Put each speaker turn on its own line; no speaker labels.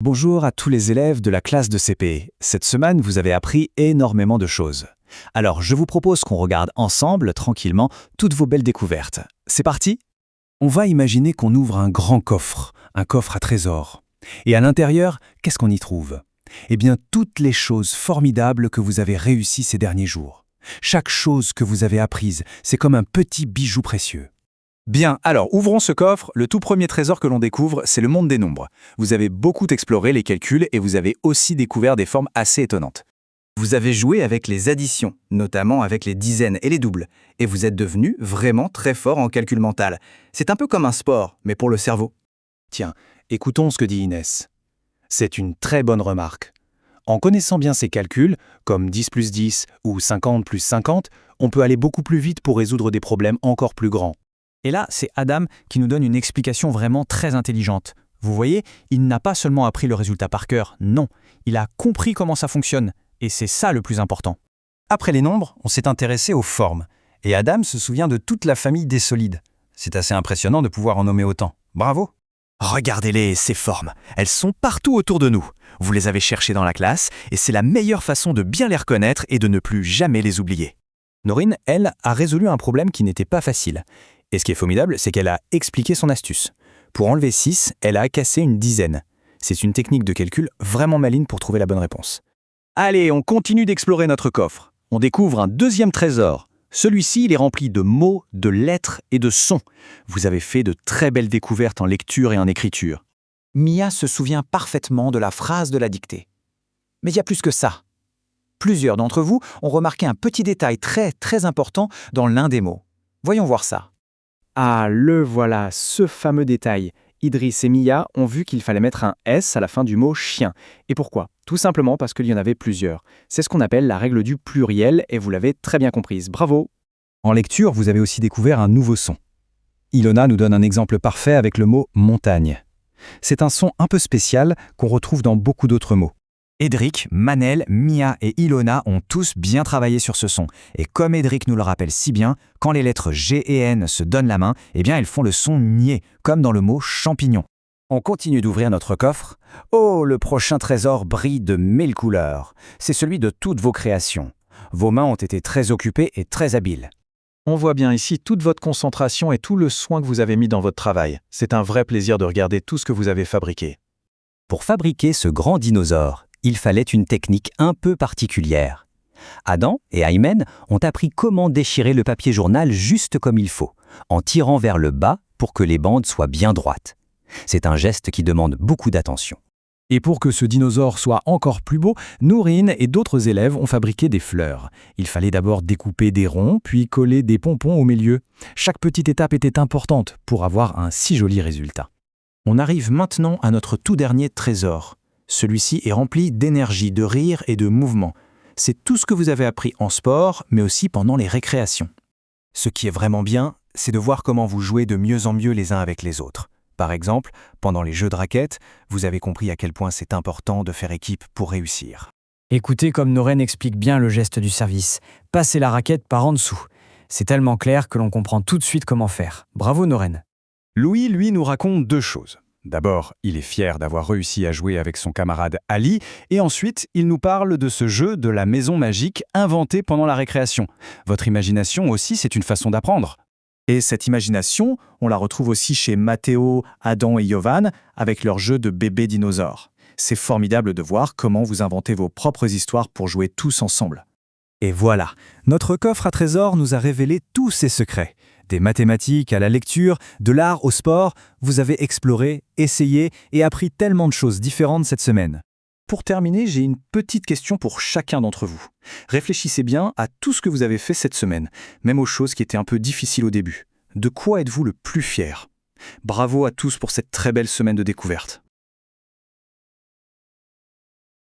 Bonjour à tous les élèves de la classe de CP. Cette semaine, vous avez appris énormément de choses. Alors, je vous propose qu'on regarde ensemble, tranquillement, toutes vos belles découvertes. C'est parti? On va imaginer qu'on ouvre un grand coffre, un coffre à trésors. Et à l'intérieur, qu'est-ce qu'on y trouve? Eh bien, toutes les choses formidables que vous avez réussies ces derniers jours. Chaque chose que vous avez apprise, c'est comme un petit bijou précieux. Bien, alors ouvrons ce coffre. Le tout premier trésor que l'on découvre, c'est le monde des nombres. Vous avez beaucoup exploré les calculs et vous avez aussi découvert des formes assez étonnantes. Vous avez joué avec les additions, notamment avec les dizaines et les doubles, et vous êtes devenu vraiment très fort en calcul mental. C'est un peu comme un sport, mais pour le cerveau. Tiens, écoutons ce que dit Inès. C'est une très bonne remarque. En connaissant bien ces calculs, comme 10 plus 10 ou 50 plus 50, on peut aller beaucoup plus vite pour résoudre des problèmes encore plus grands.
Et là, c'est Adam qui nous donne une explication vraiment très intelligente. Vous voyez, il n'a pas seulement appris le résultat par cœur, non, il a compris comment ça fonctionne, et c'est ça le plus important.
Après les nombres, on s'est intéressé aux formes, et Adam se souvient de toute la famille des solides. C'est assez impressionnant de pouvoir en nommer autant. Bravo!
Regardez-les, ces formes. Elles sont partout autour de nous. Vous les avez cherchées dans la classe, et c'est la meilleure façon de bien les reconnaître et de ne plus jamais les oublier.
Norine, elle, a résolu un problème qui n'était pas facile. Et ce qui est formidable, c'est qu'elle a expliqué son astuce. Pour enlever 6, elle a cassé une dizaine. C'est une technique de calcul vraiment maligne pour trouver la bonne réponse.
Allez, on continue d'explorer notre coffre. On découvre un deuxième trésor. Celui-ci, il est rempli de mots, de lettres et de sons. Vous avez fait de très belles découvertes en lecture et en écriture.
Mia se souvient parfaitement de la phrase de la dictée. Mais il y a plus que ça. Plusieurs d'entre vous ont remarqué un petit détail très important dans l'un des mots. Voyons voir ça.
Ah, le voilà, ce fameux détail. Idriss et Mia ont vu qu'il fallait mettre un S à la fin du mot chien. Et pourquoi? Tout simplement parce qu'il y en avait plusieurs. C'est ce qu'on appelle la règle du pluriel et vous l'avez très bien comprise. Bravo!
En lecture, vous avez aussi découvert un nouveau son. Ilona nous donne un exemple parfait avec le mot « montagne ». C'est un son un peu spécial qu'on retrouve dans beaucoup d'autres mots.
Edric, Manel, Mia et Ilona ont tous bien travaillé sur ce son. Et comme Edric nous le rappelle si bien, quand les lettres G et N se donnent la main, eh bien elles font le son niais, comme dans le mot champignon.
On continue d'ouvrir notre coffre. Oh, le prochain trésor brille de mille couleurs. C'est celui de toutes vos créations. Vos mains ont été très occupées et très habiles.
On voit bien ici toute votre concentration et tout le soin que vous avez mis dans votre travail. C'est un vrai plaisir de regarder tout ce que vous avez fabriqué.
Pour fabriquer ce grand dinosaure, il fallait une technique un peu particulière. Adam et Aymen ont appris comment déchirer le papier journal juste comme il faut, en tirant vers le bas pour que les bandes soient bien droites. C'est un geste qui demande beaucoup d'attention.
Et pour que ce dinosaure soit encore plus beau, Nourine et d'autres élèves ont fabriqué des fleurs. Il fallait d'abord découper des ronds, puis coller des pompons au milieu. Chaque petite étape était importante pour avoir un si joli résultat.
On arrive maintenant à notre tout dernier trésor. Celui-ci est rempli d'énergie, de rire et de mouvement. C'est tout ce que vous avez appris en sport, mais aussi pendant les récréations. Ce qui est vraiment bien, c'est de voir comment vous jouez de mieux en mieux les uns avec les autres. Par exemple, pendant les jeux de raquettes, vous avez compris à quel point c'est important de faire équipe pour réussir.
Écoutez comme Noreen explique bien le geste du service. Passer la raquette par en dessous. C'est tellement clair que l'on comprend tout de suite comment faire. Bravo Noreen.
Louis, lui, nous raconte deux choses. D'abord, il est fier d'avoir réussi à jouer avec son camarade Ali, et ensuite, il nous parle de ce jeu de la maison magique inventé pendant la récréation. Votre imagination aussi, c'est une façon d'apprendre.
Et cette imagination, on la retrouve aussi chez Matteo, Adam et Yovan avec leur jeu de bébé dinosaure. C'est formidable de voir comment vous inventez vos propres histoires pour jouer tous ensemble.
Et voilà, notre coffre à trésors nous a révélé tous ses secrets. Des mathématiques à la lecture, de l'art au sport, vous avez exploré, essayé et appris tellement de choses différentes cette semaine.
Pour terminer, j'ai une petite question pour chacun d'entre vous. Réfléchissez bien à tout ce que vous avez fait cette semaine, même aux choses qui étaient un peu difficiles au début. De quoi êtes-vous le plus fier? Bravo à tous pour cette très belle semaine de découverte.